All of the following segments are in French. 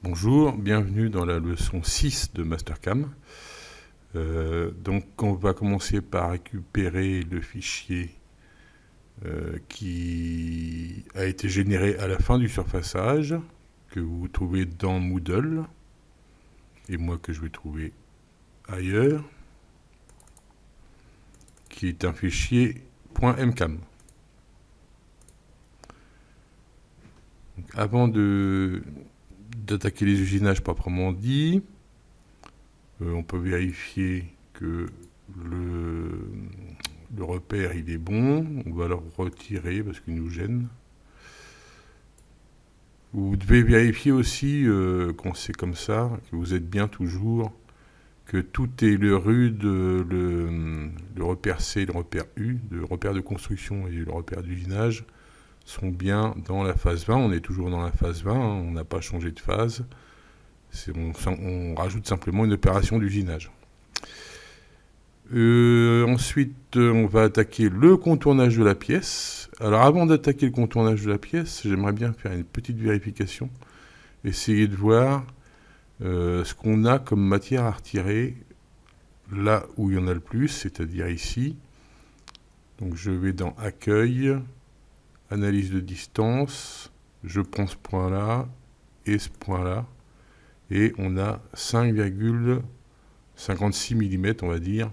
Bonjour, bienvenue dans la leçon 6 de Mastercam. Donc on va commencer par récupérer le fichier qui a été généré à la fin du surfaçage, que vous trouvez dans Moodle, et moi que je vais trouver ailleurs, qui est un fichier .mcam. Donc, avant d'attaquer les usinages proprement dit, on peut vérifier que le repère il est bon. On va le retirer parce qu'il nous gêne. Vous devez vérifier aussi quand c'est comme ça, que vous êtes bien toujours, que tout est le repère C, le repère U, le repère de construction et le repère d'usinage sont bien dans la phase 20. On est toujours dans la phase 20, on n'a pas changé de phase. On rajoute simplement une opération d'usinage. Ensuite, on va attaquer le contournage de la pièce. Alors avant d'attaquer le contournage de la pièce, j'aimerais bien faire une petite vérification. Essayer de voir ce qu'on a comme matière à retirer là où il y en a le plus, c'est-à-dire ici. Donc je vais dans Accueil, Analyse de distance, je prends ce point-là et ce point-là, et on a 5,56 mm, on va dire,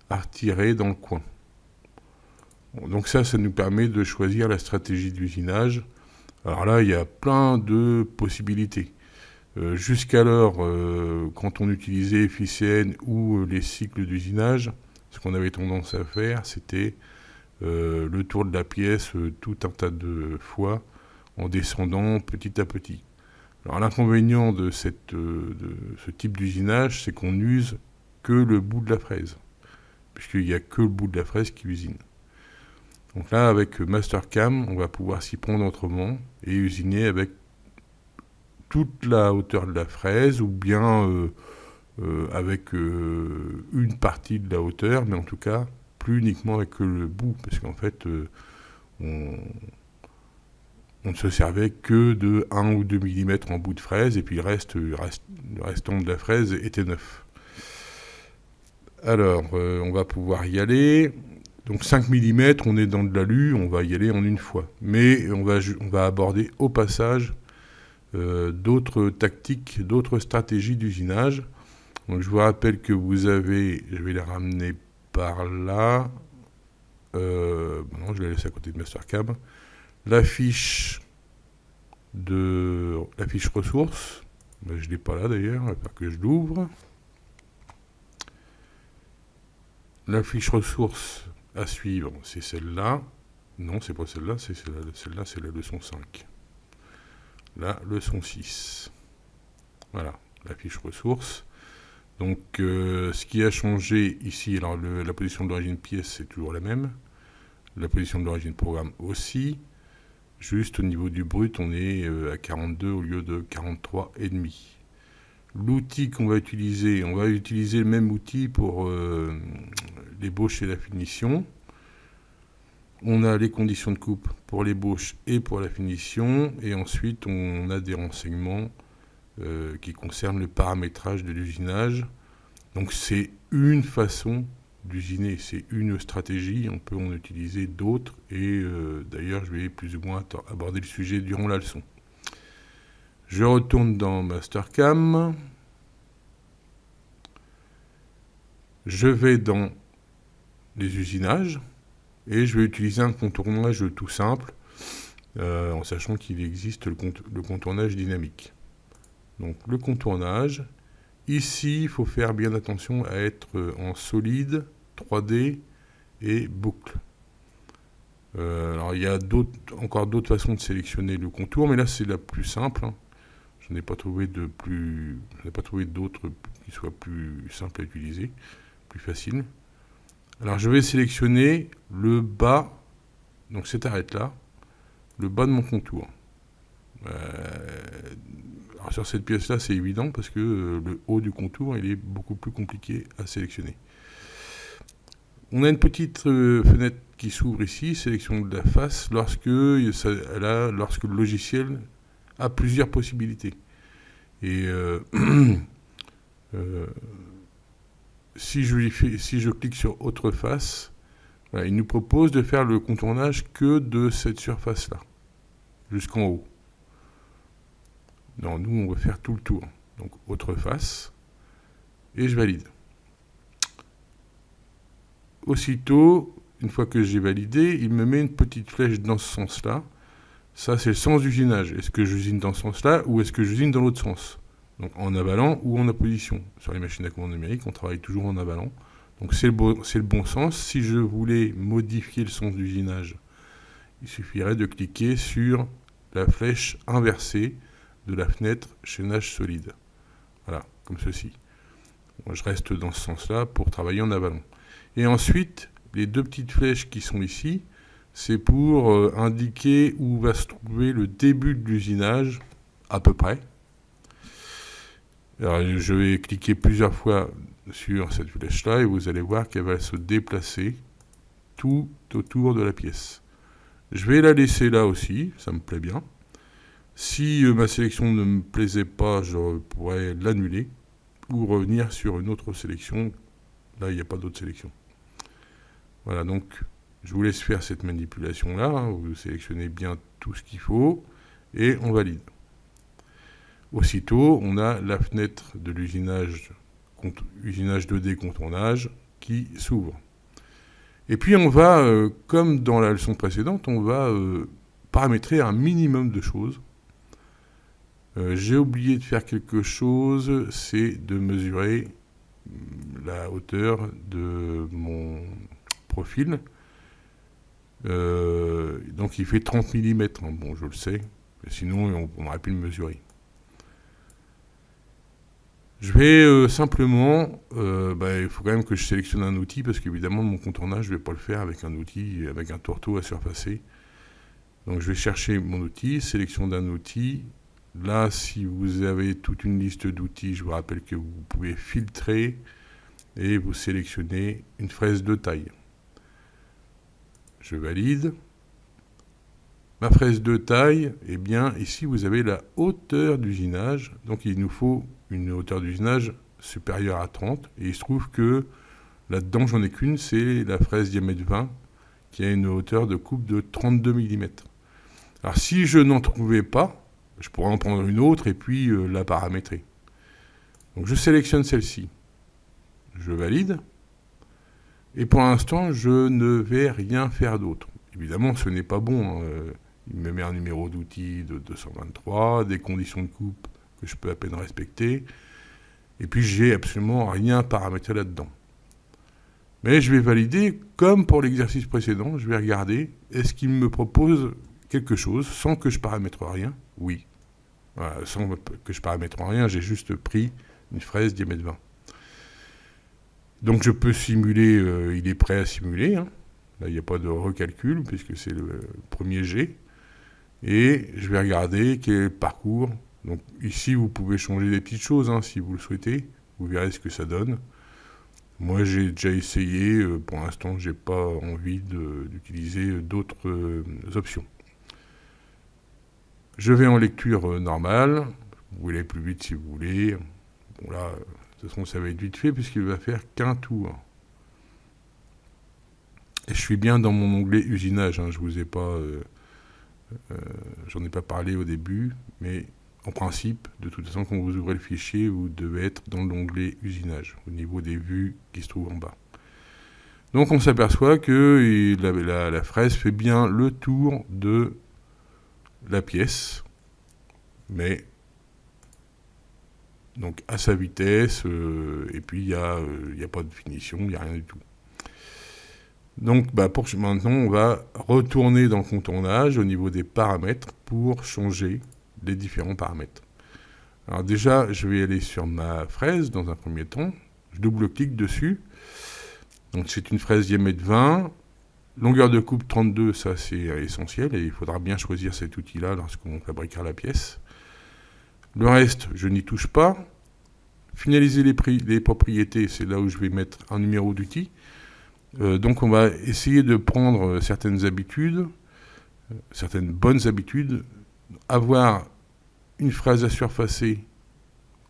à retirer dans le coin. Donc ça nous permet de choisir la stratégie d'usinage. Alors là, il y a plein de possibilités. Jusqu'alors, quand on utilisait FICN ou les cycles d'usinage, ce qu'on avait tendance à faire, c'était le tour de la pièce tout un tas de fois en descendant petit à petit. Alors l'inconvénient de ce type d'usinage, c'est qu'on n'use que le bout de la fraise, puisqu'il n'y a que le bout de la fraise qui usine. Donc là, avec Mastercam, on va pouvoir s'y prendre autrement et usiner avec toute la hauteur de la fraise, ou bien avec une partie de la hauteur, mais en tout cas, plus uniquement avec le bout, parce qu'en fait, on ne se servait que de 1 ou 2 mm en bout de fraise, et puis le restant de la fraise était neuf. Alors, on va pouvoir y aller. Donc 5 mm, on est dans de l'alu, on va y aller en une fois. Mais on va aborder au passage d'autres tactiques, d'autres stratégies d'usinage. Donc je vous rappelle que vous avez, je vais les ramener par là, non, je la laisse à côté de Mastercam, la fiche ressources, je ne l'ai pas là d'ailleurs, il va falloir que je l'ouvre. La fiche ressources à suivre, c'est celle-là. Non, c'est pas celle-là, c'est celle-là, c'est la leçon 5. La leçon 6. Voilà, la fiche ressources. Donc, ce qui a changé ici, alors la position de l'origine pièce, c'est toujours la même. La position de l'origine programme aussi. Juste au niveau du brut, on est à 42 au lieu de 43,5. L'outil qu'on va utiliser le même outil pour l'ébauche et la finition. On a les conditions de coupe pour l'ébauche et pour la finition. Et ensuite, on a des renseignements qui concernent le paramétrage de l'usinage. Donc c'est une façon d'usiner, c'est une stratégie, on peut en utiliser d'autres, et d'ailleurs je vais plus ou moins aborder le sujet durant la leçon. Je retourne dans Mastercam, je vais dans les usinages, et je vais utiliser un contournage tout simple, en sachant qu'il existe le contournage dynamique. Donc le contournage, ici il faut faire bien attention à être en solide, 3D et boucle. Alors il y a encore d'autres façons de sélectionner le contour, mais là c'est la plus simple. Je n'ai pas trouvé d'autres qui soient plus simples à utiliser, plus faciles. Alors je vais sélectionner le bas, donc cette arête-là, le bas de mon contour. Alors sur cette pièce-là, c'est évident parce que le haut du contour, il est beaucoup plus compliqué à sélectionner. On a une petite fenêtre qui s'ouvre ici, sélection de la face, lorsque le logiciel a plusieurs possibilités. Et si je clique sur autre face, voilà, il nous propose de faire le contournage que de cette surface-là, jusqu'en haut. Non, nous, on va faire tout le tour. Donc, autre face, et je valide. Aussitôt, une fois que j'ai validé, il me met une petite flèche dans ce sens-là. Ça, c'est le sens d'usinage. Est-ce que j'usine dans ce sens-là ou est-ce que j'usine dans l'autre sens? Donc, en avalant ou en opposition. Sur les machines à commande numérique, on travaille toujours en avalant. Donc, c'est le bon sens. Si je voulais modifier le sens d'usinage, il suffirait de cliquer sur la flèche inversée de la fenêtre chaînage solide. Voilà, comme ceci. Moi, je reste dans ce sens-là pour travailler en avalant. Et ensuite, les deux petites flèches qui sont ici, c'est pour indiquer où va se trouver le début de l'usinage, à peu près. Alors, je vais cliquer plusieurs fois sur cette flèche-là et vous allez voir qu'elle va se déplacer tout autour de la pièce. Je vais la laisser là aussi, ça me plaît bien. Si ma sélection ne me plaisait pas, je pourrais l'annuler ou revenir sur une autre sélection. Là, il n'y a pas d'autre sélection. Voilà, donc je vous laisse faire cette manipulation-là. Hein. Vous sélectionnez bien tout ce qu'il faut et on valide. Aussitôt, on a la fenêtre de l'usinage 2D contournage qui s'ouvre. Et puis on va, comme dans la leçon précédente, on va paramétrer un minimum de choses. J'ai oublié de faire quelque chose, c'est de mesurer la hauteur de mon profil. Donc il fait 30 mm, hein. Bon, je le sais, mais sinon on aurait pu le mesurer. Je vais simplement, il faut quand même que je sélectionne un outil, parce qu'évidemment, mon contournage, je ne vais pas le faire avec un outil, avec un tourteau à surfacer. Donc je vais chercher mon outil, sélection d'un outil. Là, si vous avez toute une liste d'outils, je vous rappelle que vous pouvez filtrer et vous sélectionnez une fraise de taille. Je valide. Ma fraise de taille, eh bien, ici, vous avez la hauteur d'usinage. Donc, il nous faut une hauteur d'usinage supérieure à 30. Et il se trouve que là-dedans, j'en ai qu'une, c'est la fraise diamètre 20, qui a une hauteur de coupe de 32 mm. Alors, si je n'en trouvais pas, je pourrais en prendre une autre et puis la paramétrer. Donc, je sélectionne celle-ci. Je valide. Et pour l'instant, je ne vais rien faire d'autre. Évidemment, ce n'est pas bon. Il me met un numéro d'outil de 223, des conditions de coupe que je peux à peine respecter. Et puis, j'ai absolument rien paramétré là-dedans. Mais je vais valider, comme pour l'exercice précédent, je vais regarder, est-ce qu'il me propose quelque chose sans que je paramètre rien? Oui. Voilà, sans que je paramètre rien, j'ai juste pris une fraise diamètre 20. Donc je peux simuler, il est prêt à simuler. Hein. Là, il n'y a pas de recalcul, puisque c'est le premier jet. Et je vais regarder quel est le parcours. Donc ici, vous pouvez changer des petites choses, hein, si vous le souhaitez. Vous verrez ce que ça donne. Moi, j'ai déjà essayé. Pour l'instant, je n'ai pas envie d'utiliser d'autres options. Je vais en lecture normale. Vous pouvez aller plus vite si vous voulez. Bon, là, de toute façon, ça va être vite fait puisqu'il va faire qu'un tour. Et je suis bien dans mon onglet usinage. Hein. Je vous ai pas, j'en ai pas parlé au début, mais en principe, de toute façon, quand vous ouvrez le fichier, vous devez être dans l'onglet usinage, au niveau des vues qui se trouvent en bas. Donc on s'aperçoit que la fraise fait bien le tour de la pièce, mais donc à sa vitesse, et puis il n'y a pas de finition, il n'y a rien du tout. Donc maintenant, on va retourner dans le contournage au niveau des paramètres pour changer les différents paramètres. Alors déjà, je vais aller sur ma fraise dans un premier temps. Je double-clique dessus. Donc c'est une fraise diamètre 20. Longueur de coupe 32, ça c'est essentiel et il faudra bien choisir cet outil-là lorsqu'on fabriquera la pièce. Le reste, je n'y touche pas. Finaliser les propriétés, c'est là où je vais mettre un numéro d'outil. Donc on va essayer de prendre certaines habitudes, certaines bonnes habitudes, avoir une fraise à surfacer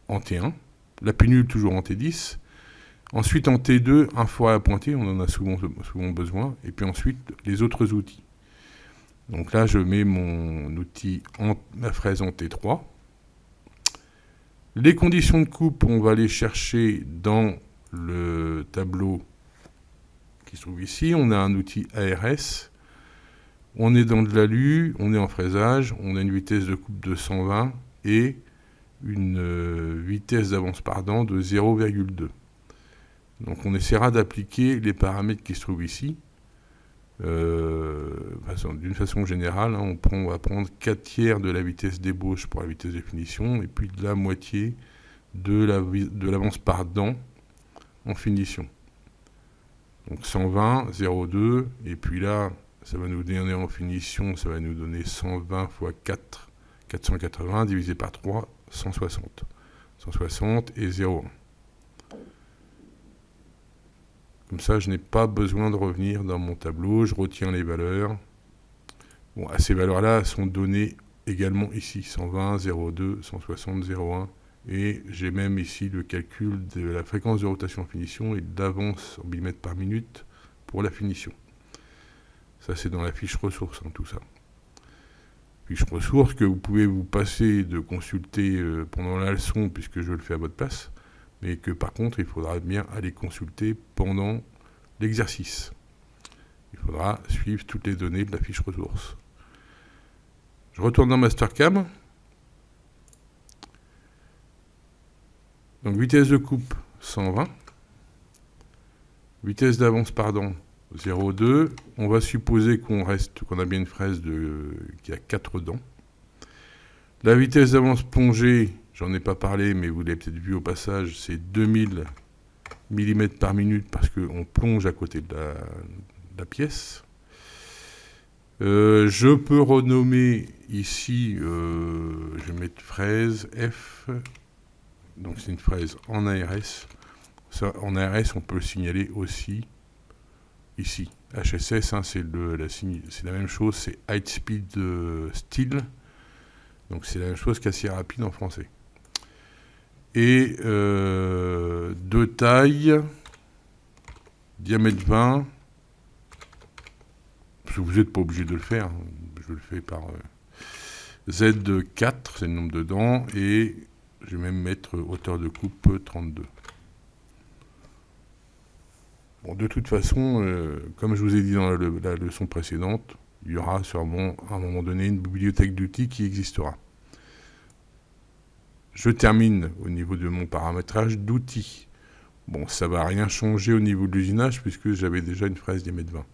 en T1, la pénule toujours en T10, ensuite en T2, un foret à pointer, on en a souvent besoin, et puis ensuite les autres outils. Donc là, je mets mon outil, ma fraise en T3. Les conditions de coupe, on va les chercher dans le tableau qui se trouve ici. On a un outil ARS. On est dans de l'alu, on est en fraisage, on a une vitesse de coupe de 120 et une vitesse d'avance par dent de 0,2. Donc on essaiera d'appliquer les paramètres qui se trouvent ici. D'une façon générale, hein, on va prendre 4 tiers de la vitesse d'ébauche pour la vitesse de finition et puis de la moitié de l'avance par dent en finition. Donc 120, 0,2, et puis là, ça va nous donner en finition, ça va nous donner 120 fois 4, 480, divisé par 3, 160. 160 et 0,1. Comme ça, je n'ai pas besoin de revenir dans mon tableau, je retiens les valeurs. Bon, ces valeurs-là sont données également ici, 120, 0,2, 160, 0,1. Et j'ai même ici le calcul de la fréquence de rotation en finition et d'avance en millimètres par minute pour la finition. Ça, c'est dans la fiche ressources, hein, tout ça. Fiche ressources que vous pouvez vous passer de consulter pendant la leçon, puisque je le fais à votre place, mais que par contre, il faudra bien aller consulter pendant l'exercice. Il faudra suivre toutes les données de la fiche ressources. Je retourne dans Mastercam. Donc vitesse de coupe 120, vitesse d'avance par dent 0,2. On va supposer qu'on a bien une fraise qui a 4 dents. La vitesse d'avance plongée, j'en ai pas parlé, mais vous l'avez peut-être vu au passage, c'est 2000 mm par minute parce qu'on plonge à côté de la pièce. Je peux renommer ici, je vais mettre fraise F. Donc c'est une fraise en ARS. Ça, en ARS, on peut le signaler aussi ici. HSS, hein, c'est la même chose, c'est High Speed Steel. Donc c'est la même chose qu'acier rapide en français. Et de taille, diamètre 20. Parce que vous n'êtes pas obligé de le faire. Hein. Je le fais par Z4, c'est le nombre de dents. Et je vais même mettre hauteur de coupe 32. Bon, de toute façon, comme je vous ai dit dans la leçon précédente, il y aura sûrement à un moment donné une bibliothèque d'outils qui existera. Je termine au niveau de mon paramétrage d'outils. Bon, ça ne va rien changer au niveau de l'usinage puisque j'avais déjà une fraise diamètre 20.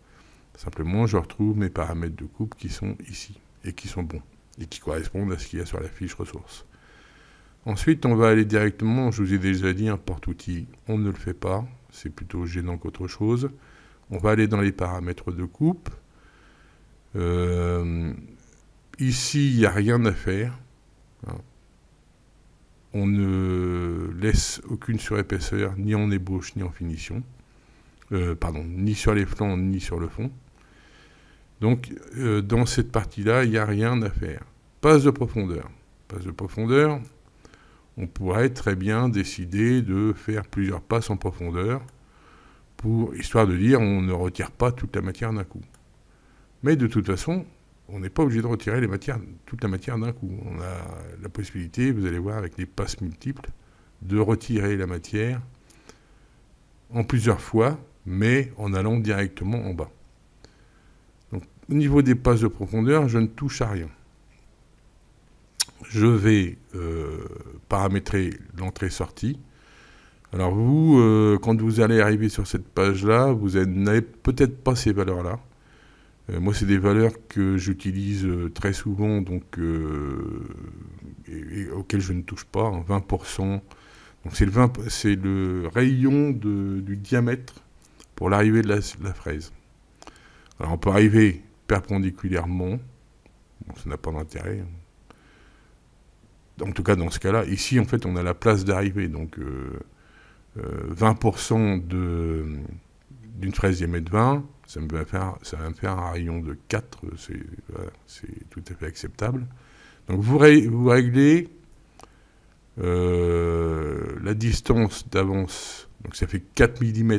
Simplement, je retrouve mes paramètres de coupe qui sont ici et qui sont bons et qui correspondent à ce qu'il y a sur la fiche ressources. Ensuite, on va aller directement, je vous ai déjà dit, un porte-outil, on ne le fait pas, c'est plutôt gênant qu'autre chose. On va aller dans les paramètres de coupe. Ici, il n'y a rien à faire. Hein. On ne laisse aucune surépaisseur, ni en ébauche, ni en finition. Ni sur les flancs, ni sur le fond. Donc, dans cette partie-là, il n'y a rien à faire. Passe de profondeur. Passe de profondeur, on pourrait très bien décider de faire plusieurs passes en profondeur, histoire de dire on ne retire pas toute la matière d'un coup. Mais de toute façon, on n'est pas obligé de retirer toute la matière d'un coup. On a la possibilité, vous allez voir avec les passes multiples, de retirer la matière en plusieurs fois, mais en allant directement en bas. Donc, au niveau des passes de profondeur, je ne touche à rien. Je vais paramétrer l'entrée-sortie. Alors vous, quand vous allez arriver sur cette page-là, vous n'avez peut-être pas ces valeurs-là. Moi, c'est des valeurs que j'utilise très souvent, donc et auxquelles je ne touche pas, hein, 20%. Donc c'est le rayon du diamètre pour l'arrivée de la fraise. Alors on peut arriver perpendiculairement, bon, ça n'a pas d'intérêt. En tout cas, dans ce cas-là, ici, en fait, on a la place d'arrivée. Donc, 20% d'une fraise diamètre 20, ça va me faire un rayon de 4. C'est tout à fait acceptable. Donc, vous réglez la distance d'avance, donc ça fait 4 mm,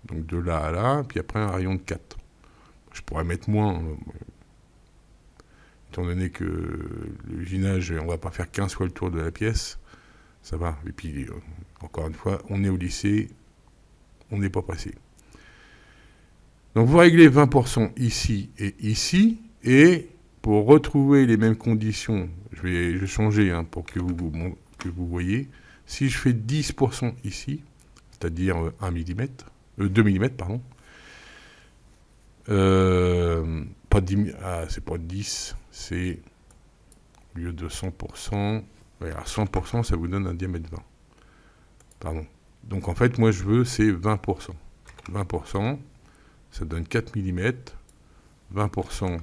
donc de là à là, puis après un rayon de 4. Je pourrais mettre moins, étant donné que l'usinage, on va pas faire 15 fois le tour de la pièce, ça va. Et puis, encore une fois, on est au lycée, on n'est pas pressé. Donc vous réglez 20% ici et ici, et pour retrouver les mêmes conditions, je vais changer pour que vous voyez, si je fais 10% ici, c'est-à-dire 1 mm, 2 mm, pardon, pas 10, c'est pas 10, c'est au lieu de 100%, ouais, à 100%, ça vous donne un diamètre 20. Pardon. Donc en fait, moi je veux, c'est 20%. 20%, ça donne 4 mm. 20%,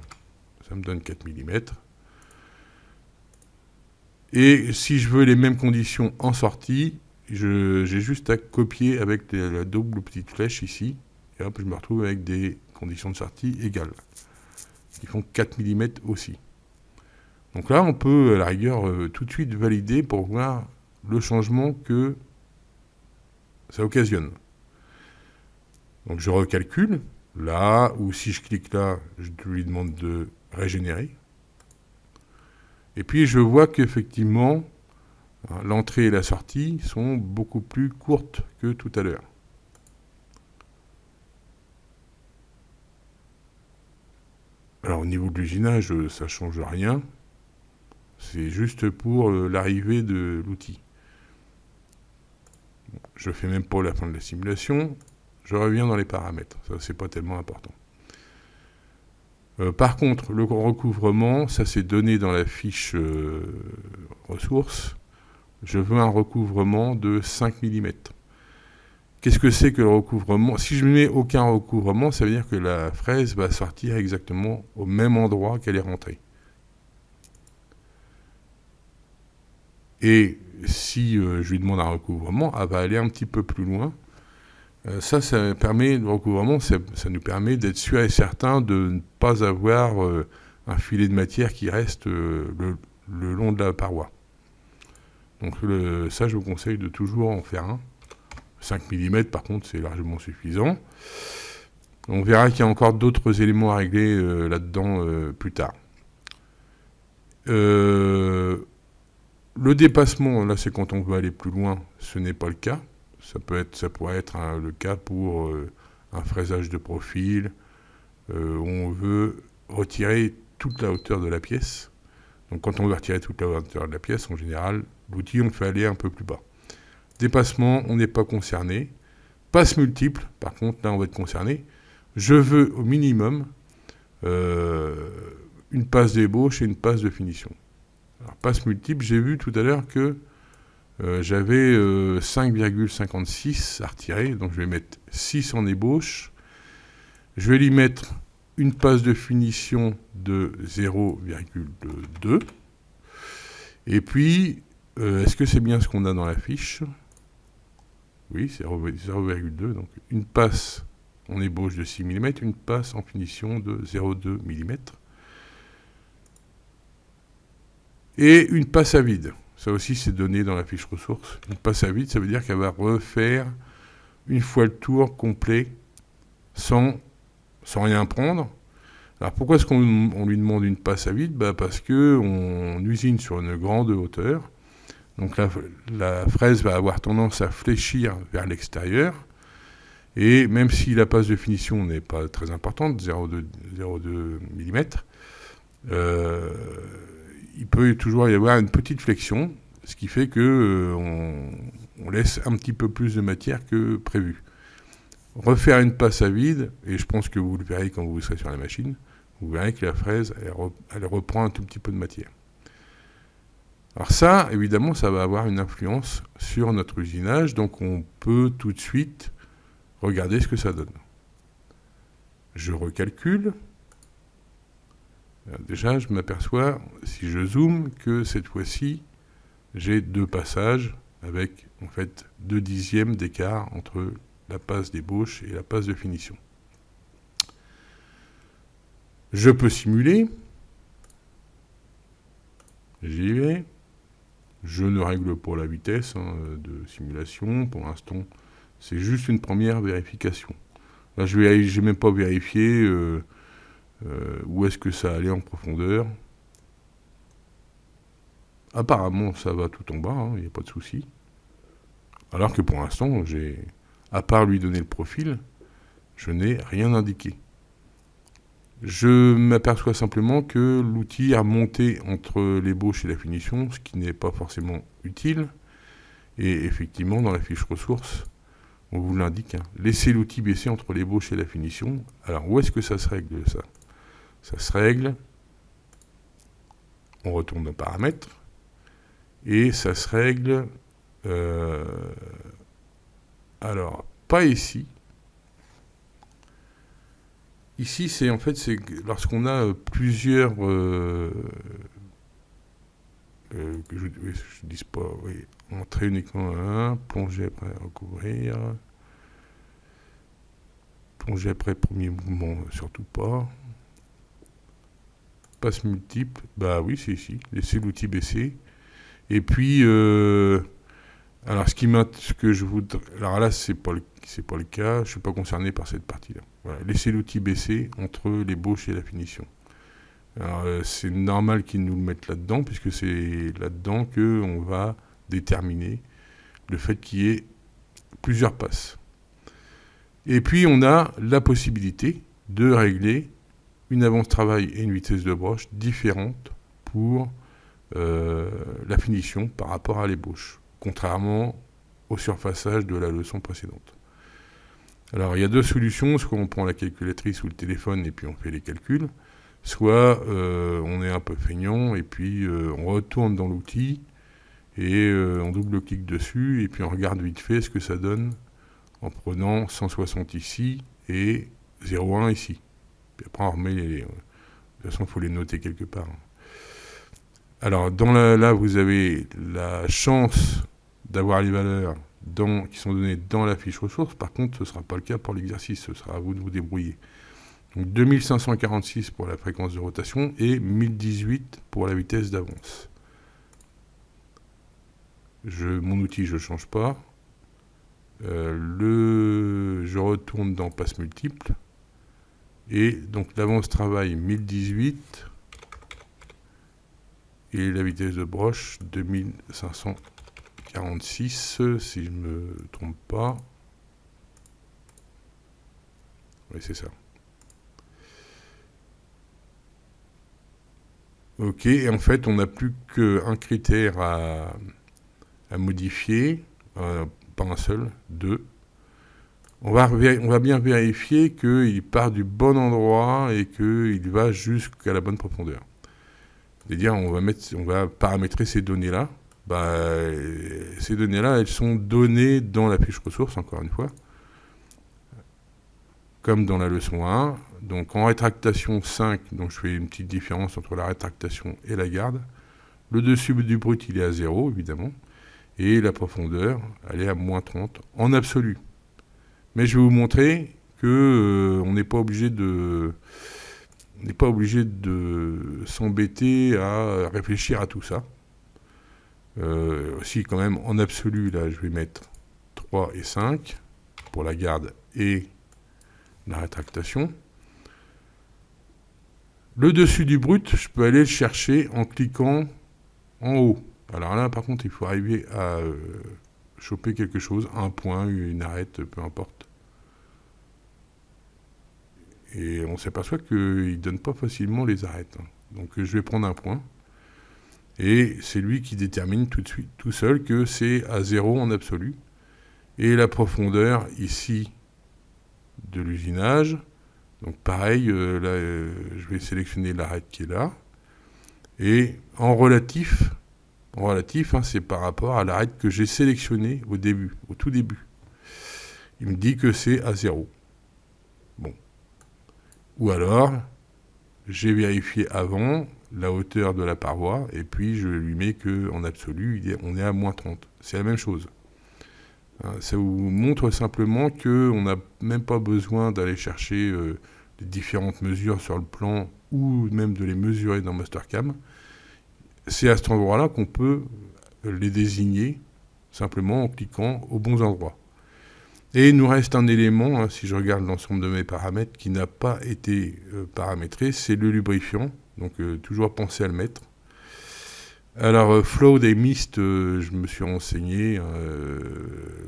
ça me donne 4 mm. Et si je veux les mêmes conditions en sortie, j'ai juste à copier avec la double petite flèche ici. Et hop, je me retrouve avec des conditions de sortie égales, qui font 4 mm aussi. Donc là, on peut, à la rigueur, tout de suite valider pour voir le changement que ça occasionne. Donc je recalcule, là, ou si je clique là, je lui demande de régénérer. Et puis je vois qu'effectivement, l'entrée et la sortie sont beaucoup plus courtes que tout à l'heure. Alors au niveau de l'usinage, ça ne change rien. C'est juste pour l'arrivée de l'outil. Je ne fais même pas la fin de la simulation. Je reviens dans les paramètres. Ça, c'est pas tellement important. Par contre, le recouvrement, ça c'est donné dans la fiche ressources. Je veux un recouvrement de 5 mm. Qu'est-ce que c'est que le recouvrement? Si je ne mets aucun recouvrement, ça veut dire que la fraise va sortir exactement au même endroit qu'elle est rentrée. Et si je lui demande un recouvrement, elle va aller un petit peu plus loin. Ça permet, le recouvrement, ça nous permet d'être sûr et certain de ne pas avoir un filet de matière qui reste le long de la paroi. Donc ça, je vous conseille de toujours en faire un. 5 mm, par contre, c'est largement suffisant. On verra qu'il y a encore d'autres éléments à régler là-dedans plus tard. Le dépassement, là, c'est quand on veut aller plus loin, ce n'est pas le cas. Ça pourrait être le cas pour un fraisage de profil, où on veut retirer toute la hauteur de la pièce. Donc quand on veut retirer toute la hauteur de la pièce, en général, l'outil, on fait aller un peu plus bas. Dépassement, on n'est pas concerné. Passe multiple, par contre, là, on va être concerné. Je veux au minimum une passe d'ébauche et une passe de finition. Alors, passe multiple, j'ai vu tout à l'heure que j'avais 5,56 à retirer, donc je vais mettre 6 en ébauche. Je vais lui mettre une passe de finition de 0,2. Et puis, est-ce que c'est bien ce qu'on a dans la fiche? Oui, c'est 0,2, donc une passe en ébauche de 6 mm, une passe en finition de 0,2 mm. Et une passe à vide. Ça aussi, c'est donné dans la fiche ressources. Une passe à vide, ça veut dire qu'elle va refaire une fois le tour complet sans rien prendre. Alors pourquoi est-ce qu'on lui demande une passe à vide? Parce qu'on usine sur une grande hauteur. Donc la fraise va avoir tendance à fléchir vers l'extérieur. Et même si la passe de finition n'est pas très importante, 0,2 mm, il peut toujours y avoir une petite flexion, ce qui fait qu'on laisse un petit peu plus de matière que prévu. Refaire une passe à vide, et je pense que vous le verrez quand vous serez sur la machine, vous verrez que la fraise, elle reprend un tout petit peu de matière. Alors ça, évidemment, ça va avoir une influence sur notre usinage, donc on peut tout de suite regarder ce que ça donne. Je recalcule. Déjà, je m'aperçois, si je zoome, que cette fois-ci, j'ai 2 passages avec, en fait, 2 dixièmes d'écart entre la passe d'ébauche et la passe de finition. Je peux simuler. J'y vais. Je ne règle pas la vitesse de simulation. Pour l'instant, c'est juste une première vérification. Là, je n'ai même pas vérifié où est-ce que ça allait en profondeur. Apparemment, ça va tout en bas, il n'y a pas de souci. Alors que pour l'instant, à part lui donner le profil, je n'ai rien indiqué. Je m'aperçois simplement que l'outil a monté entre l'ébauche et la finition, ce qui n'est pas forcément utile. Et effectivement, dans la fiche ressources, on vous l'indique. Laissez l'outil baisser entre l'ébauche et la finition. Alors, où est-ce que ça se règle, ça? Ça se règle. On retourne dans paramètres. Et ça se règle... alors, pas ici. Ici, c'est en fait, c'est lorsqu'on a plusieurs... que je dis pas, oui. Entrer uniquement un, plonger après recouvrir. Plonger après premier mouvement, surtout pas. Passe multiple, bah oui, c'est ici. Laissez l'outil baisser. Et puis, alors ce que je voudrais, alors là, c'est pas le cas. Je suis pas concerné par cette partie-là. Voilà. Laissez l'outil baisser entre l'ébauche et la finition. Alors, c'est normal qu'ils nous le mettent là-dedans, puisque c'est là-dedans qu'on va déterminer le fait qu'il y ait plusieurs passes. Et puis, on a la possibilité de régler une avance travail et une vitesse de broche différentes pour la finition par rapport à l'ébauche, contrairement au surfaçage de la leçon précédente. Alors, il y a deux solutions, soit on prend la calculatrice ou le téléphone et puis on fait les calculs, soit on est un peu feignant et puis on retourne dans l'outil et on double-clique dessus et puis on regarde vite fait ce que ça donne en prenant 160 ici et 0,1 ici. Puis après on remet de toute façon il faut les noter quelque part. Alors là vous avez la chance d'avoir les valeurs qui sont données dans la fiche ressources. Par contre ce ne sera pas le cas pour l'exercice, ce sera à vous de vous débrouiller. Donc 2546 pour la fréquence de rotation et 1018 pour la vitesse d'avance. Mon outil, je ne change pas. Je retourne dans passe multiple. Et donc l'avance travail 1018 et la vitesse de broche 2546, si je ne me trompe pas. Oui, c'est ça. Ok, et en fait, on n'a plus qu'un critère à modifier, pas un seul, deux. On va bien vérifier qu'il part du bon endroit et qu'il va jusqu'à la bonne profondeur. C'est-à-dire, on va paramétrer ces données-là. Ces données-là, elles sont données dans la fiche ressources, encore une fois, comme dans la leçon 1. Donc en rétractation 5, donc je fais une petite différence entre la rétractation et la garde. Le dessus du brut, il est à 0, évidemment. Et la profondeur, elle est à moins 30 en absolu. Mais je vais vous montrer que on n'est pas obligé de s'embêter à réfléchir à tout ça. Si quand même en absolu, là, je vais mettre 3 et 5 pour la garde et la rétractation. Le dessus du brut, je peux aller le chercher en cliquant en haut. Alors là, par contre, il faut arriver à choper quelque chose, un point, une arête, peu importe. Et on s'aperçoit qu'il ne donne pas facilement les arêtes. Donc je vais prendre un point. Et c'est lui qui détermine tout de suite, tout seul, que c'est à 0 en absolu. Et la profondeur, ici, de l'usinage. Donc pareil, là, je vais sélectionner l'arête qui est là. Et en relatif, c'est par rapport à l'arête que j'ai sélectionnée au tout début. Il me dit que c'est à 0. Bon. Ou alors, j'ai vérifié avant la hauteur de la paroi, et puis je lui mets qu'en absolu, on est à moins 30. C'est la même chose. Ça vous montre simplement qu'on n'a même pas besoin d'aller chercher les différentes mesures sur le plan ou même de les mesurer dans Mastercam. C'est à cet endroit-là qu'on peut les désigner simplement en cliquant aux bons endroits. Et il nous reste un élément, hein, si je regarde l'ensemble de mes paramètres, qui n'a pas été paramétré, c'est le lubrifiant. Donc toujours penser à le mettre. Alors flood et mist, je me suis renseigné.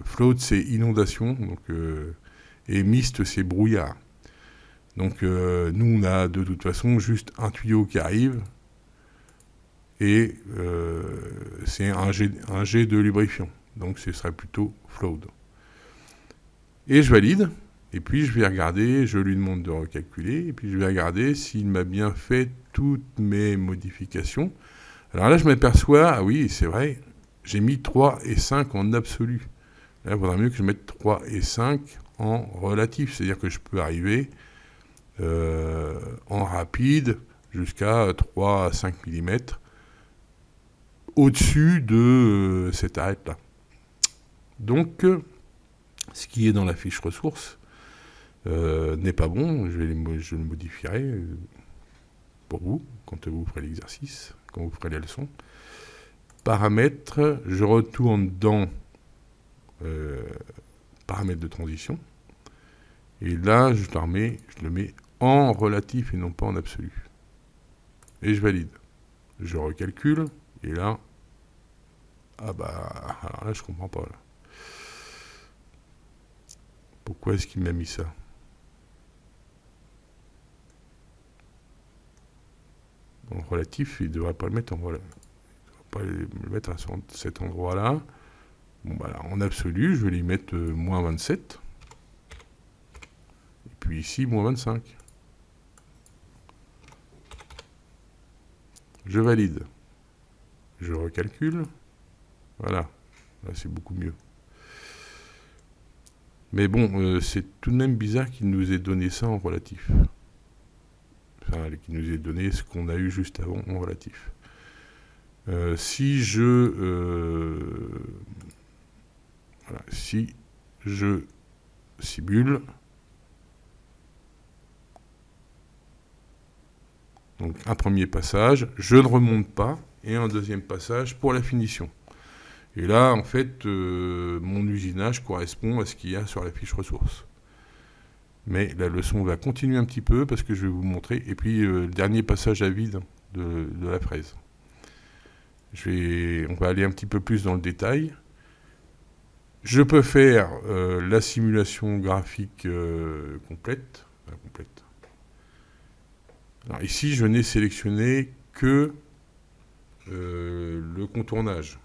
Flood c'est inondation, donc, et mist c'est brouillard. Donc nous on a de toute façon juste un tuyau qui arrive et c'est un jet de lubrifiant. Donc ce serait plutôt flood. Et je valide, et puis je vais regarder, je lui demande de recalculer, et puis je vais regarder s'il m'a bien fait toutes mes modifications. Alors là, je m'aperçois, ah oui, c'est vrai, j'ai mis 3 et 5 en absolu. Là, il vaudrait mieux que je mette 3 et 5 en relatif, c'est-à-dire que je peux arriver en rapide jusqu'à 3 à 5 mm au-dessus de cette arête-là. Donc, ce qui est dans la fiche ressources n'est pas bon. Je le modifierai pour vous quand vous ferez l'exercice, quand vous ferez la leçon. Paramètres, je retourne dans paramètres de transition. Et là, je le mets en relatif et non pas en absolu. Et je valide. Je recalcule. Et là, ah bah, alors là, je comprends pas. Là. Pourquoi est-ce qu'il m'a mis ça? En relatif, il ne devrait pas le mettre en relatif. Il ne devrait pas le mettre à cet endroit-là. Bon, bah là, en absolu, je vais lui mettre moins 27. Et puis ici, moins 25. Je valide. Je recalcule. Voilà. Là, c'est beaucoup mieux. Mais bon, c'est tout de même bizarre qu'il nous ait donné ça en relatif. Enfin, qu'il nous ait donné ce qu'on a eu juste avant en relatif. Si je simule, donc un premier passage, je ne remonte pas, et un deuxième passage pour la finition. Et là, en fait, mon usinage correspond à ce qu'il y a sur la fiche ressources. Mais la leçon va continuer un petit peu parce que je vais vous montrer. Et puis, le dernier passage à vide de la fraise. On va aller un petit peu plus dans le détail. Je peux faire la simulation graphique complète. Alors ici, je n'ai sélectionné que le contournage.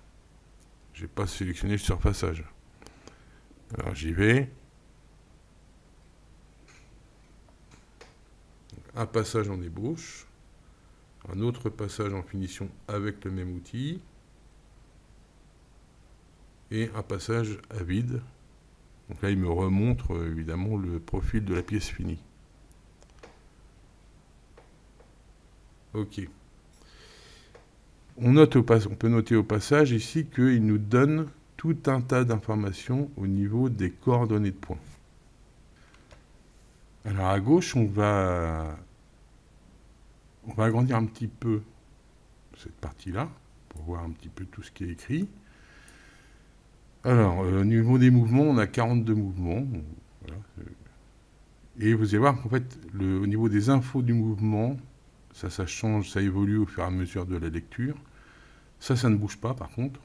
Je n'ai pas sélectionné le surfaçage. Alors j'y vais. Un passage en ébauche. Un autre passage en finition avec le même outil. Et un passage à vide. Donc là, il me remontre évidemment le profil de la pièce finie. Ok. On peut noter au passage ici qu'il nous donne tout un tas d'informations au niveau des coordonnées de points. Alors à gauche, on va agrandir un petit peu cette partie-là pour voir un petit peu tout ce qui est écrit. Alors, au niveau des mouvements, on a 42 mouvements. Voilà. Et vous allez voir qu'en fait, au niveau des infos du mouvement, ça change, ça évolue au fur et à mesure de la lecture. Ça ne bouge pas par contre.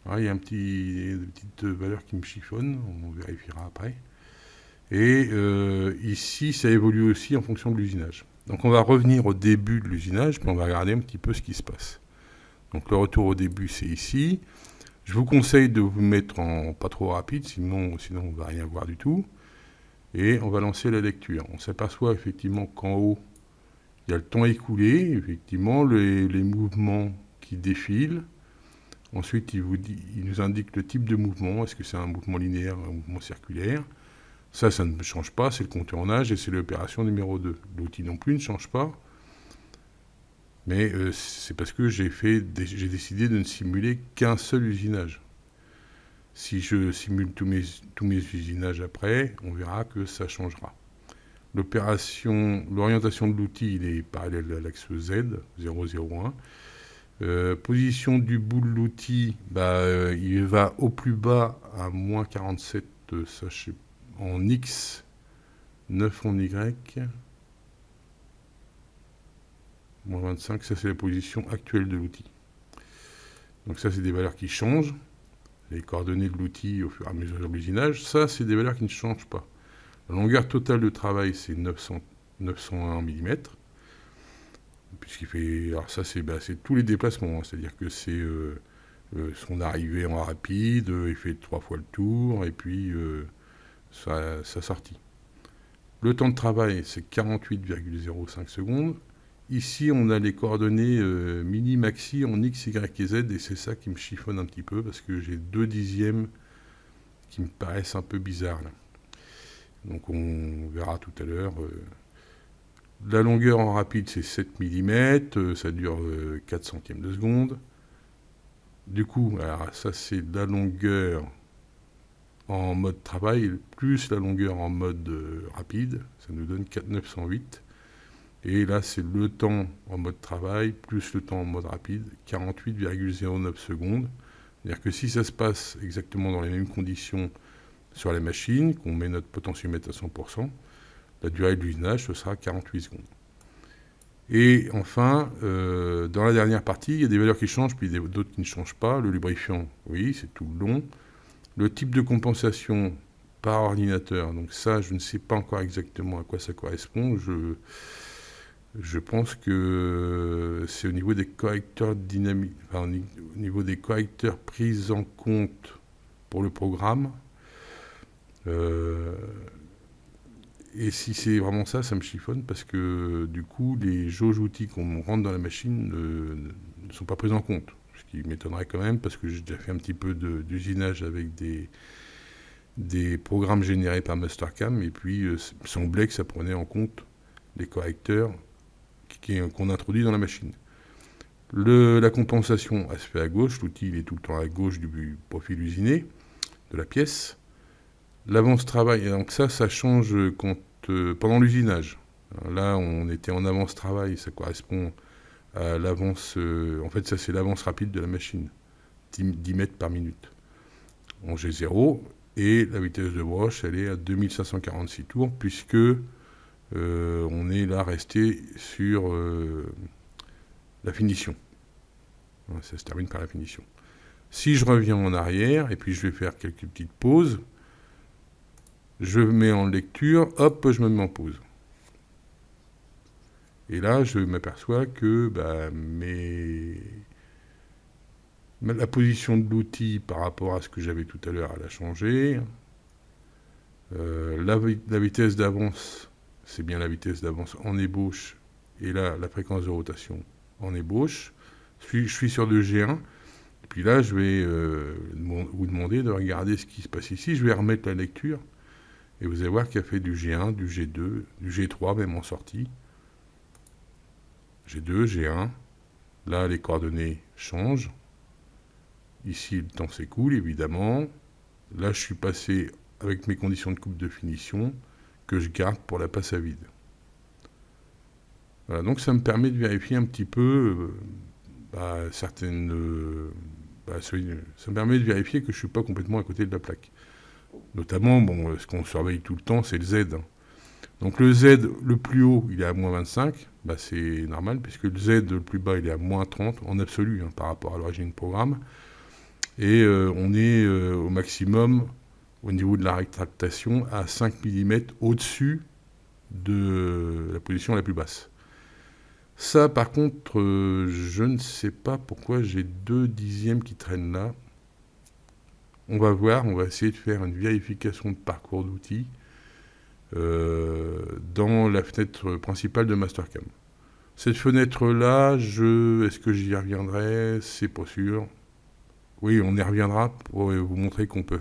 Alors, il y a des petites valeurs qui me chiffonnent, on vérifiera après. Et ici, ça évolue aussi en fonction de l'usinage. Donc on va revenir au début de l'usinage, puis on va regarder un petit peu ce qui se passe. Donc le retour au début, c'est ici. Je vous conseille de vous mettre en pas trop rapide, sinon on ne va rien voir du tout. Et on va lancer la lecture. On s'aperçoit effectivement qu'en haut, il y a le temps écoulé, effectivement, les mouvements qui défilent. Ensuite, il nous indique le type de mouvement. Est-ce que c'est un mouvement linéaire ou un mouvement circulaire? Ça ne change pas, c'est le contournage et c'est l'opération numéro 2. L'outil non plus ne change pas. Mais c'est parce que j'ai décidé de ne simuler qu'un seul usinage. Si je simule tous mes usinages après, on verra que ça changera. L'orientation de l'outil, il est parallèle à l'axe Z, 001. Position du bout de l'outil, il va au plus bas à moins 47, en X, 9 en Y, moins 25, ça c'est la position actuelle de l'outil. Donc ça c'est des valeurs qui changent, les coordonnées de l'outil au fur et à mesure de l'usinage, ça c'est des valeurs qui ne changent pas. La longueur totale de travail c'est 901 mm, puisqu'il fait, alors ça c'est tous les déplacements, hein, c'est-à-dire que c'est son arrivée en rapide, il fait 3 fois le tour, et puis sa sortie. Le temps de travail, c'est 48,05 secondes. Ici, on a les coordonnées mini-maxi en X, Y et Z, et c'est ça qui me chiffonne un petit peu, parce que j'ai 2 dixièmes qui me paraissent un peu bizarres, là. Donc on verra tout à l'heure. La longueur en rapide, c'est 7 mm, ça dure 4 centièmes de seconde. Du coup, alors ça c'est la longueur en mode travail, plus la longueur en mode rapide, ça nous donne 4908. Et là, c'est le temps en mode travail, plus le temps en mode rapide, 48,09 secondes. C'est-à-dire que si ça se passe exactement dans les mêmes conditions sur la machine, qu'on met notre potentiomètre à 100%, la durée de l'usinage, ce sera 48 secondes. Et enfin, dans la dernière partie, il y a des valeurs qui changent, puis d'autres qui ne changent pas. Le lubrifiant, oui, c'est tout le long. Le type de compensation par ordinateur, donc ça, je ne sais pas encore exactement à quoi ça correspond. Je pense que c'est au niveau des correcteurs dynamiques, enfin, au niveau des correcteurs pris en compte pour le programme. Et si c'est vraiment ça, ça me chiffonne parce que du coup, les jauges outils qu'on rentre dans la machine ne sont pas prises en compte. Ce qui m'étonnerait quand même parce que j'ai déjà fait un petit peu d'usinage avec des programmes générés par Mastercam et puis il semblait que ça prenait en compte les correcteurs qu'on introduit dans la machine. La compensation, elle se fait à gauche. L'outil, il est tout le temps à gauche du profil usiné de la pièce. L'avance travail, donc ça change pendant l'usinage. Là, on était en avance travail, ça correspond à l'avance. En fait, ça, c'est l'avance rapide de la machine, 10 mètres par minute en G0. Et la vitesse de broche, elle est à 2546 tours, puisque on est là resté sur la finition. Ça se termine par la finition. Si je reviens en arrière, et puis je vais faire quelques petites pauses, je mets en lecture, hop, je me mets en pause. Et là, je m'aperçois que la position de l'outil par rapport à ce que j'avais tout à l'heure, elle a changé. La vitesse d'avance, c'est bien la vitesse d'avance en ébauche. Et là, la fréquence de rotation en ébauche. Je suis sur le G1. Et puis là, je vais vous demander de regarder ce qui se passe ici. Je vais remettre la lecture. Et vous allez voir qu'il a fait du G1, du G2, du G3 même en sortie. G2, G1. Là, les coordonnées changent. Ici, le temps s'écoule, évidemment. Là, je suis passé avec mes conditions de coupe de finition que je garde pour la passe à vide. Voilà, donc ça me permet de vérifier un petit peu certaines... ça me permet de vérifier que je ne suis pas complètement à côté de la plaque. Notamment, ce qu'on surveille tout le temps, c'est le Z. Donc le Z, le plus haut, il est à moins 25. C'est normal, puisque le Z, le plus bas, il est à moins 30, en absolu, par rapport à l'origine du programme. Et on est au maximum, au niveau de la rétractation, à 5 mm au-dessus de la position la plus basse. Ça, par contre, je ne sais pas pourquoi j'ai 2 dixièmes qui traînent là. On va voir, on va essayer de faire une vérification de parcours d'outils dans la fenêtre principale de Mastercam. Cette fenêtre-là, est-ce que j'y reviendrai? C'est pas sûr. Oui, on y reviendra pour vous montrer qu'on peut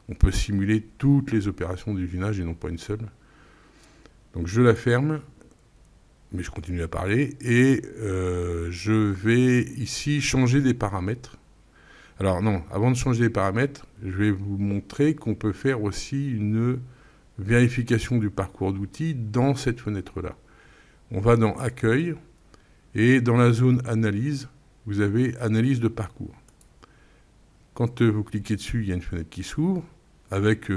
on peut simuler toutes les opérations d'usinage et non pas une seule. Donc je la ferme, mais je continue à parler, et je vais ici changer des paramètres. Alors non, avant de changer les paramètres, je vais vous montrer qu'on peut faire aussi une vérification du parcours d'outils dans cette fenêtre-là. On va dans Accueil, et dans la zone Analyse, vous avez analyse de parcours. Quand vous cliquez dessus, il y a une fenêtre qui s'ouvre avec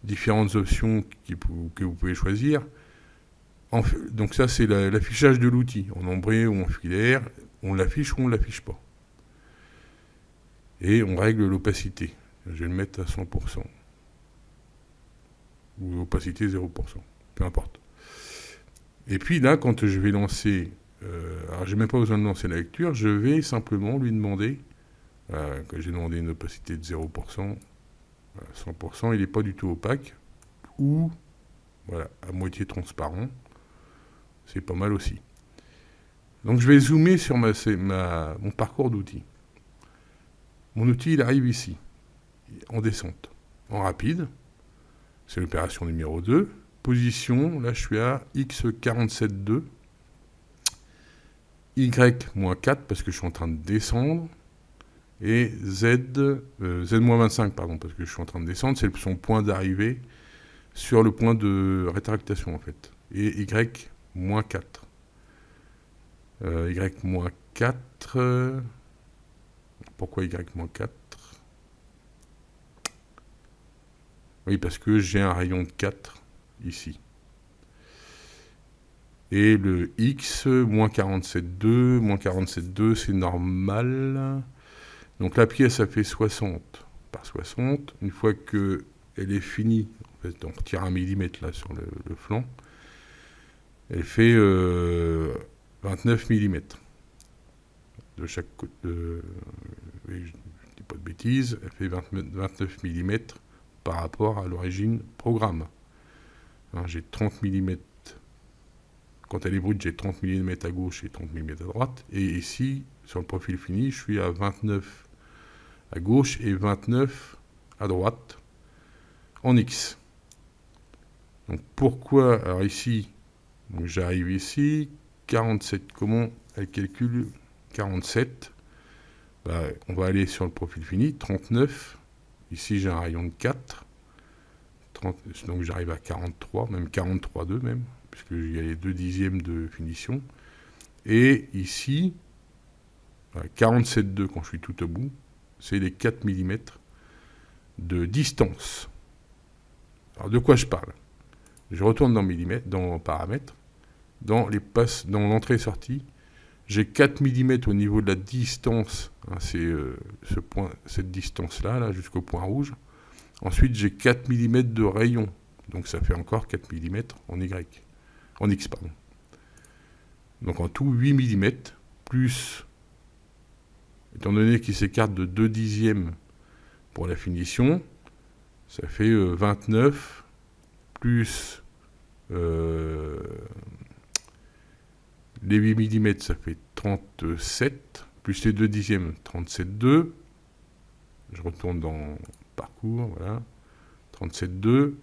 différentes options que vous pouvez choisir. Donc ça, c'est l'affichage de l'outil, en ombré ou en filaire. On l'affiche ou on ne l'affiche pas. Et on règle l'opacité. Je vais le mettre à 100%. Ou l'opacité 0%. Peu importe. Et puis là, quand je vais lancer... alors, je n'ai même pas besoin de lancer la lecture. Je vais simplement lui demander... que j'ai demandé une opacité de 0%. 100%, il n'est pas du tout opaque. Ou, voilà, à moitié transparent. C'est pas mal aussi. Donc je vais zoomer sur mon parcours d'outils. Mon outil, il arrive ici, en descente, en rapide. C'est l'opération numéro 2. Position, là je suis à X47,2. Y-4 parce que je suis en train de descendre. Et Z-25, pardon, parce que je suis en train de descendre. C'est son point d'arrivée sur le point de rétractation en fait. Et Y-4. Y-4. Pourquoi Y-4? Oui, parce que j'ai un rayon de 4 ici. Et le X, moins 47,2, c'est normal. Donc la pièce, ça fait 60 par 60. Une fois qu'elle est finie, en fait, on retire 1 mm là sur le flanc, elle fait 29 mm de chaque côté. Oui, je ne dis pas de bêtises, elle fait 29 mm par rapport à l'origine programme. Hein, j'ai 30 mm. Quand elle est brute, j'ai 30 mm à gauche et 30 mm à droite. Et ici, sur le profil fini, je suis à 29 à gauche et 29 à droite en X. Donc pourquoi? Alors ici, j'arrive ici, 47, comment elle calcule 47? On va aller sur le profil fini, 39. Ici, j'ai un rayon de 4. 30, donc j'arrive à 43, même 43,2 même, puisqu'il y a les 2 dixièmes de finition. Et ici, 47,2 quand je suis tout au bout, c'est les 4 mm de distance. Alors de quoi je parle? Je retourne dans paramètres, dans l'entrée et sortie. J'ai 4 mm au niveau de la distance, hein, c'est cette distance-là, là, jusqu'au point rouge. Ensuite, j'ai 4 mm de rayon, donc ça fait encore 4 mm en X, pardon. Donc en tout, 8 mm, plus, étant donné qu'il s'écarte de 2 dixièmes pour la finition, ça fait 29, plus les 8 mm, ça fait 37, plus les 2 dixièmes, 37,2. Je retourne dans parcours, voilà, 37,2.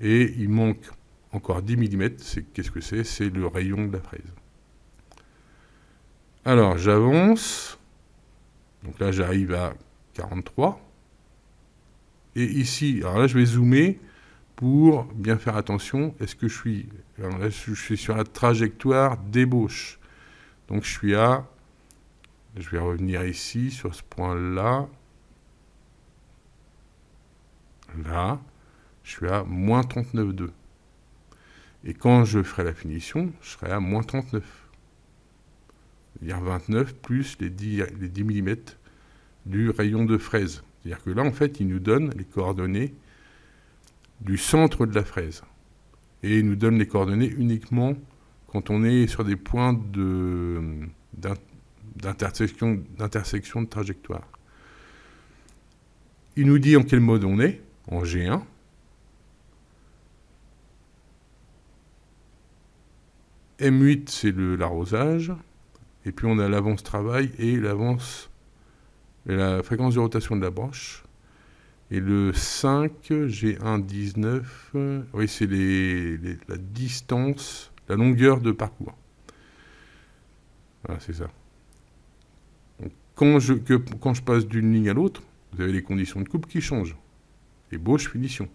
Et il manque encore 10 mm. Qu'est-ce que c'est? C'est le rayon de la fraise. Alors, j'avance. Donc là, j'arrive à 43. Et ici, alors là, je vais zoomer pour bien faire attention. Est-ce que je suis... Alors là, je suis sur la trajectoire d'ébauche. Donc, je suis à... Je vais revenir ici, sur ce point-là. Là, je suis à moins 39,2. Et quand je ferai la finition, je serai à moins 39. C'est-à-dire 29 plus les 10 mm du rayon de fraise. C'est-à-dire que là, en fait, il nous donne les coordonnées du centre de la fraise. Et il nous donne les coordonnées uniquement quand on est sur des points d'intersection de trajectoire. Il nous dit en quel mode on est, en G1. M8, c'est l'arrosage. Et puis on a l'avance travail et la fréquence de rotation de la broche. Et le 5, G1, 19, oui, c'est la distance, la longueur de parcours. Voilà, c'est ça. Donc, quand je passe d'une ligne à l'autre, vous avez les conditions de coupe qui changent. Ébauche, finition.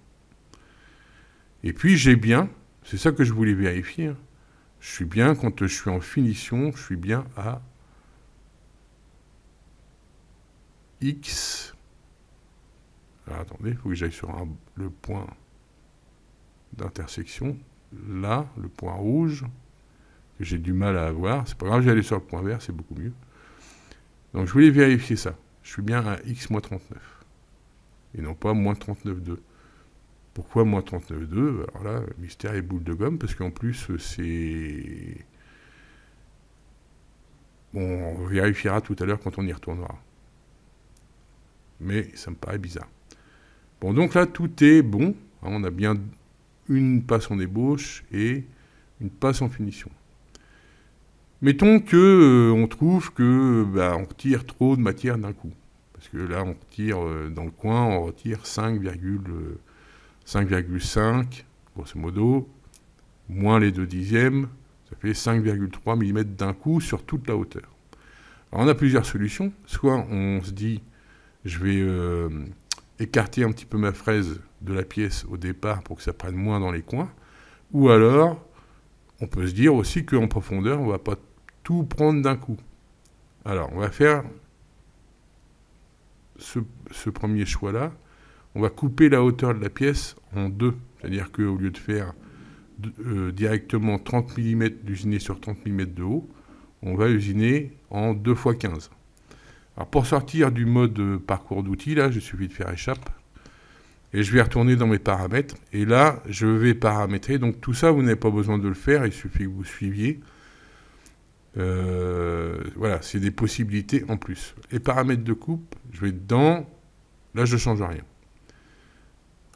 Et puis j'ai bien, c'est ça que je voulais vérifier, hein. Je suis bien, quand je suis en finition, je suis bien à X. Alors, attendez, il faut que j'aille sur le point d'intersection. Là, le point rouge, que j'ai du mal à avoir. C'est pas grave, je vais aller sur le point vert, c'est beaucoup mieux. Donc, je voulais vérifier ça. Je suis bien à X moins 39. Et non pas moins 39,2. Pourquoi moins 39,2 ? Alors là, mystère et boule de gomme, parce qu'en plus, c'est... Bon, on vérifiera tout à l'heure quand on y retournera. Mais ça me paraît bizarre. Bon, donc là, tout est bon. On a bien une passe en ébauche et une passe en finition. Mettons que on trouve que on retire trop de matière d'un coup. Parce que là, on retire dans le coin, on retire 5,5, grosso modo, moins les 2 dixièmes, ça fait 5,3 mm d'un coup sur toute la hauteur. Alors on a plusieurs solutions. Soit on se dit, je vais écarter un petit peu ma fraise de la pièce au départ pour que ça prenne moins dans les coins. Ou alors, on peut se dire aussi qu'en profondeur, on ne va pas tout prendre d'un coup. Alors, on va faire ce premier choix-là. On va couper la hauteur de la pièce en deux. C'est-à-dire qu'au lieu de faire directement 30 mm d'usiner sur 30 mm de haut, on va usiner en 2 x 15. Alors pour sortir du mode parcours d'outils, là, il suffit de faire échappe. Et je vais retourner dans mes paramètres. Et là, je vais paramétrer. Donc tout ça, vous n'avez pas besoin de le faire. Il suffit que vous suiviez. Voilà, c'est des possibilités en plus. Les paramètres de coupe, je vais dedans. Là, je ne change rien.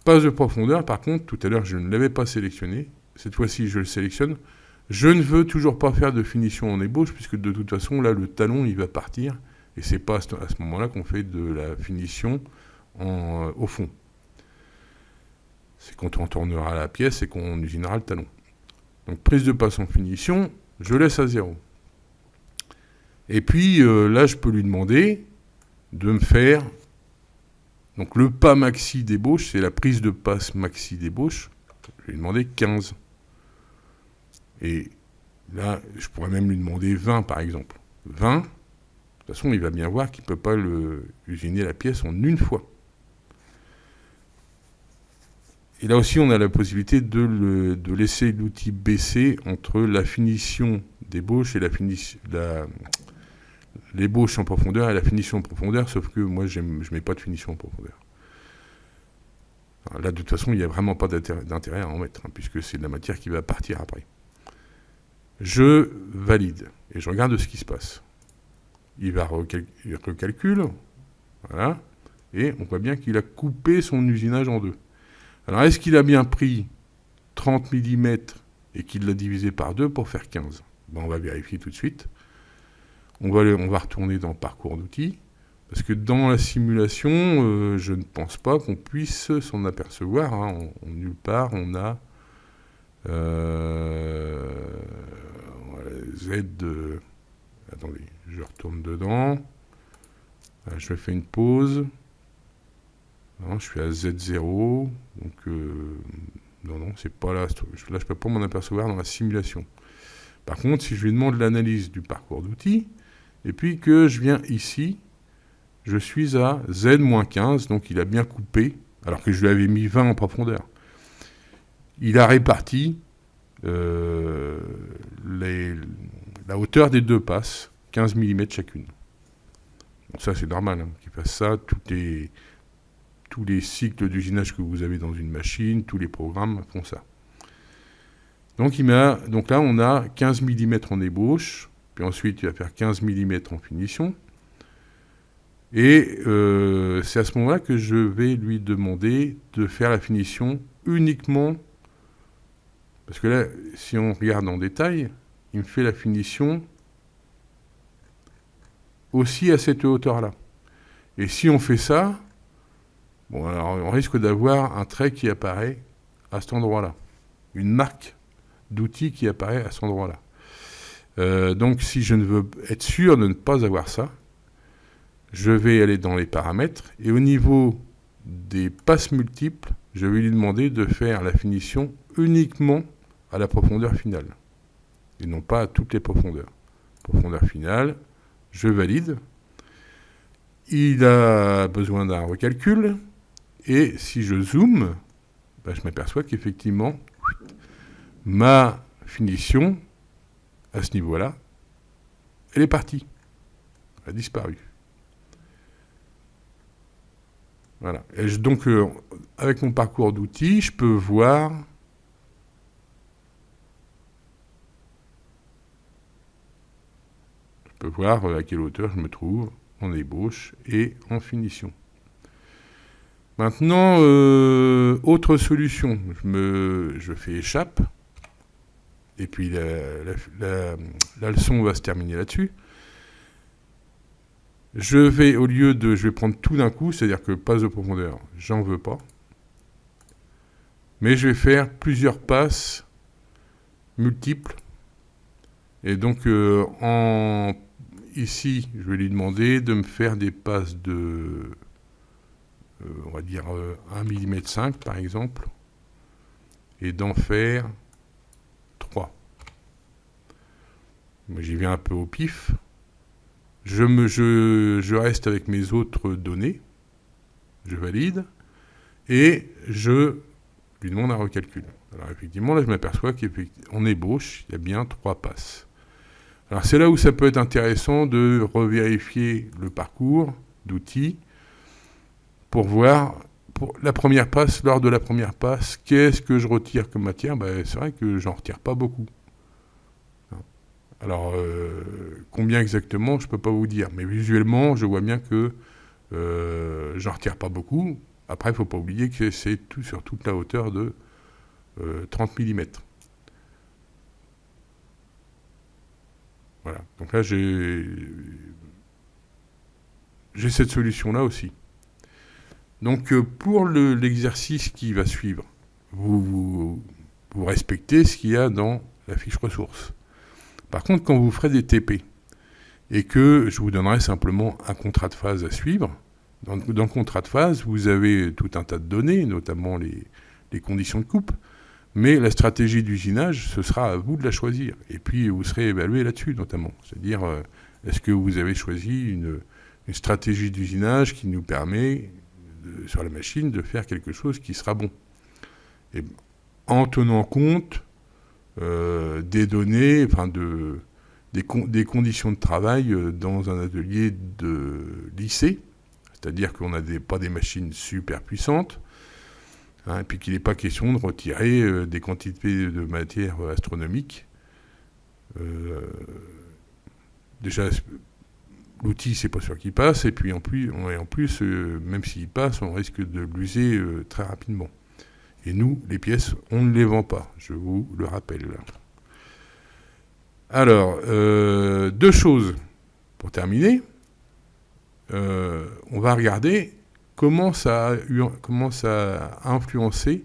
Passe de profondeur, par contre, tout à l'heure, je ne l'avais pas sélectionné. Cette fois-ci, je le sélectionne. Je ne veux toujours pas faire de finition en ébauche, puisque de toute façon, là, le talon, il va partir. Et ce n'est pas à ce moment-là qu'on fait de la finition au fond. C'est quand on tournera la pièce et qu'on usinera le talon. Donc, prise de passe en finition, je laisse à 0. Et puis, là, je peux lui demander de me faire... Donc, le pas maxi d'ébauche, c'est la prise de passe maxi d'ébauche. Je vais lui demander 15. Et là, je pourrais même lui demander 20, par exemple. 20, de toute façon, il va bien voir qu'il ne peut pas usiner la pièce en une fois. Et là aussi, on a la possibilité de laisser l'outil baisser entre la finition d'ébauche et l'ébauche en profondeur et la finition en profondeur, sauf que moi, je ne mets pas de finition en profondeur. Alors là, de toute façon, il n'y a vraiment pas d'intérêt à en mettre, puisque c'est de la matière qui va partir après. Je valide, et je regarde ce qui se passe. Il recalcule, voilà, et on voit bien qu'il a coupé son usinage en deux. Alors, est-ce qu'il a bien pris 30 mm et qu'il l'a divisé par 2 pour faire 15 ? On va vérifier tout de suite. On va retourner dans le parcours d'outils, parce que dans la simulation, je ne pense pas qu'on puisse s'en apercevoir. Nulle part, on a Z de... Attendez, je retourne dedans. Je fais une pause. Non, je suis à Z0, donc non, c'est pas là. Là, je ne peux pas m'en apercevoir dans la simulation. Par contre, si je lui demande l'analyse du parcours d'outils, et puis que je viens ici, je suis à Z-15, donc il a bien coupé, alors que je lui avais mis 20 en profondeur. Il a réparti la hauteur des deux passes, 15 mm chacune. Bon, ça, c'est normal qu'il fasse ça. Tous les cycles d'usinage que vous avez dans une machine, tous les programmes font ça. Donc là, on a 15 mm en ébauche, puis ensuite, il va faire 15 mm en finition. Et c'est à ce moment-là que je vais lui demander de faire la finition uniquement, parce que là, si on regarde en détail, il me fait la finition aussi à cette hauteur-là. Et si on fait ça, bon, alors on risque d'avoir un trait qui apparaît à cet endroit-là. Une marque d'outil qui apparaît à cet endroit-là. Donc, si je ne veux être sûr de ne pas avoir ça, je vais aller dans les paramètres. Et au niveau des passes multiples, je vais lui demander de faire la finition uniquement à la profondeur finale. Et non pas à toutes les profondeurs. Profondeur finale, je valide. il a besoin d'un recalcul. Et si je zoome, ben, je m'aperçois qu'effectivement, ma finition, à ce niveau-là, elle est partie. Elle a disparu. Voilà. Et donc, avec mon parcours d'outils, je peux voir à quelle hauteur je me trouve en ébauche et en finition. Maintenant, autre solution, je fais échappe, et puis la leçon va se terminer là-dessus. Je vais prendre tout d'un coup, c'est-à-dire que passe de profondeur, j'en veux pas. Mais je vais faire plusieurs passes multiples. Et donc, ici, je vais lui demander de me faire des passes de, on va dire, 1,5 mm par exemple, et d'en faire 3. Moi, j'y viens un peu au pif. Je reste avec mes autres données, je valide, et je lui demande un recalcul. Alors effectivement, là je m'aperçois qu'en ébauche, il y a bien 3 passes. Alors c'est là où ça peut être intéressant de revérifier le parcours d'outils pour voir, pour la première passe, lors de la première passe, qu'est-ce que je retire comme matière. Ben, c'est vrai que j'en retire pas beaucoup. Alors, combien exactement, je ne peux pas vous dire. Mais visuellement, je vois bien que j'en retire pas beaucoup. Après, il ne faut pas oublier que c'est sur toute la hauteur de 30 mm. Voilà. Donc là, j'ai cette solution-là aussi. Donc, pour l'exercice qui va suivre, vous respectez ce qu'il y a dans la fiche ressources. Par contre, quand vous ferez des TP, et que je vous donnerai simplement un contrat de phase à suivre, dans le contrat de phase, vous avez tout un tas de données, notamment les conditions de coupe, mais la stratégie d'usinage, ce sera à vous de la choisir. Et puis, vous serez évalué là-dessus, notamment. C'est-à-dire, est-ce que vous avez choisi une stratégie d'usinage qui nous permet, sur la machine, de faire quelque chose qui sera bon. Et en tenant compte des données, enfin des conditions de travail dans un atelier de lycée, c'est-à-dire qu'on n'a pas des machines super puissantes, et puis qu'il n'est pas question de retirer des quantités de matière astronomiques. Déjà, l'outil, c'est pas sûr qu'il passe, et puis en plus même s'il passe, on risque de l'user très rapidement. Et nous, les pièces, on ne les vend pas, je vous le rappelle. Alors, 2 choses pour terminer. On va regarder comment ça a influencé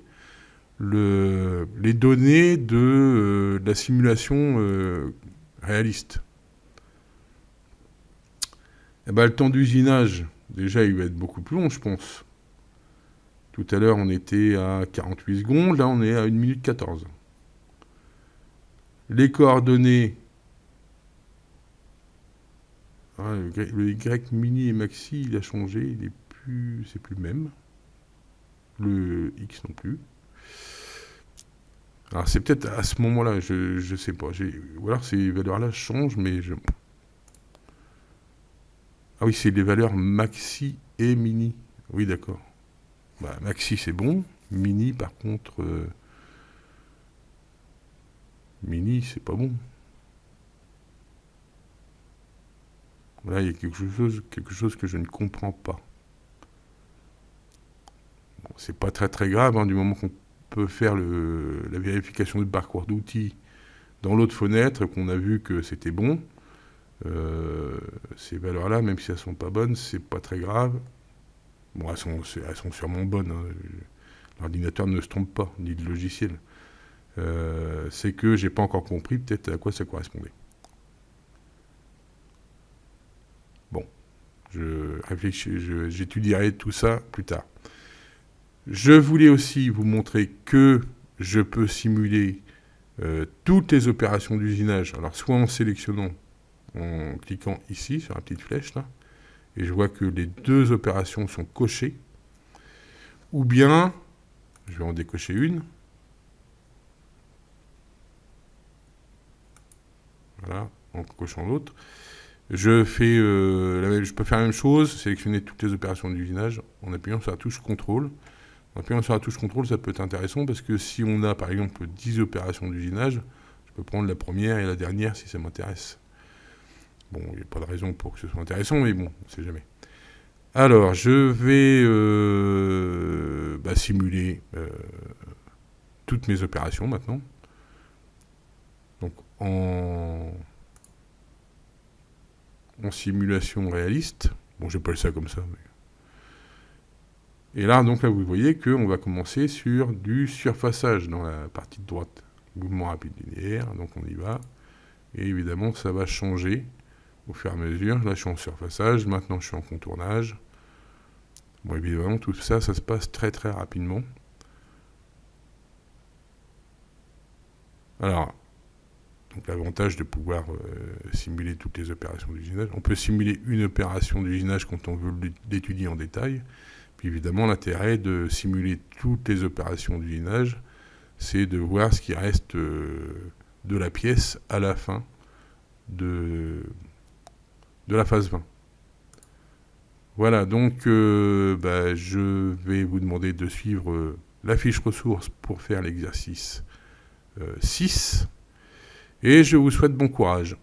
les données de la simulation réaliste. Eh ben, le temps d'usinage, déjà, il va être beaucoup plus long, je pense. Tout à l'heure, on était à 48 secondes. Là, on est à 1 minute 14. Les coordonnées, le Y mini et maxi, il a changé. C'est plus le même. Le X non plus. Alors, c'est peut-être à ce moment-là, je ne sais pas. Ou alors, ces valeurs-là changent, mais Ah oui, c'est les valeurs maxi et mini. Oui, d'accord. Bah, maxi, c'est bon. Mini, par contre... Mini, c'est pas bon. Là, il y a quelque chose que je ne comprends pas. Bon, c'est pas très très grave, du moment qu'on peut faire la vérification du parcours d'outils dans l'autre fenêtre, qu'on a vu que c'était bon. Ces valeurs-là, même si elles sont pas bonnes, c'est pas très grave. Bon, elles sont sûrement bonnes. L'ordinateur ne se trompe pas, ni le logiciel. C'est que j'ai pas encore compris peut-être à quoi ça correspondait. Bon, j'étudierai tout ça plus tard. Je voulais aussi vous montrer que je peux simuler toutes les opérations d'usinage, alors soit en sélectionnant, en cliquant ici sur la petite flèche là, et je vois que les deux opérations sont cochées, ou bien, je vais en décocher une, voilà, en cochant l'autre. Je peux faire la même chose, sélectionner toutes les opérations d'usinage en appuyant sur la touche CTRL. En appuyant sur la touche CTRL, ça peut être intéressant parce que si on a par exemple 10 opérations d'usinage, je peux prendre la première et la dernière si ça m'intéresse. Bon, il n'y a pas de raison pour que ce soit intéressant, mais bon, on ne sait jamais. Alors, je vais simuler toutes mes opérations maintenant. Donc, en simulation réaliste. Bon, j'appelle ça comme ça. Mais... Et là, vous voyez qu'on va commencer sur du surfaçage dans la partie de droite. Mouvement rapide linéaire, donc on y va. Et évidemment, ça va changer au fur et à mesure. Là, je suis en surfaçage, maintenant je suis en contournage. Bon, évidemment, tout ça, ça se passe très très rapidement. Alors, donc l'avantage de pouvoir simuler toutes les opérations d'usinage. On peut simuler une opération d'usinage quand on veut l'étudier en détail. Puis évidemment, l'intérêt de simuler toutes les opérations d'usinage, c'est de voir ce qui reste de la pièce à la fin de la phase 20. Voilà, donc je vais vous demander de suivre la fiche ressources pour faire l'exercice 6. Et je vous souhaite bon courage.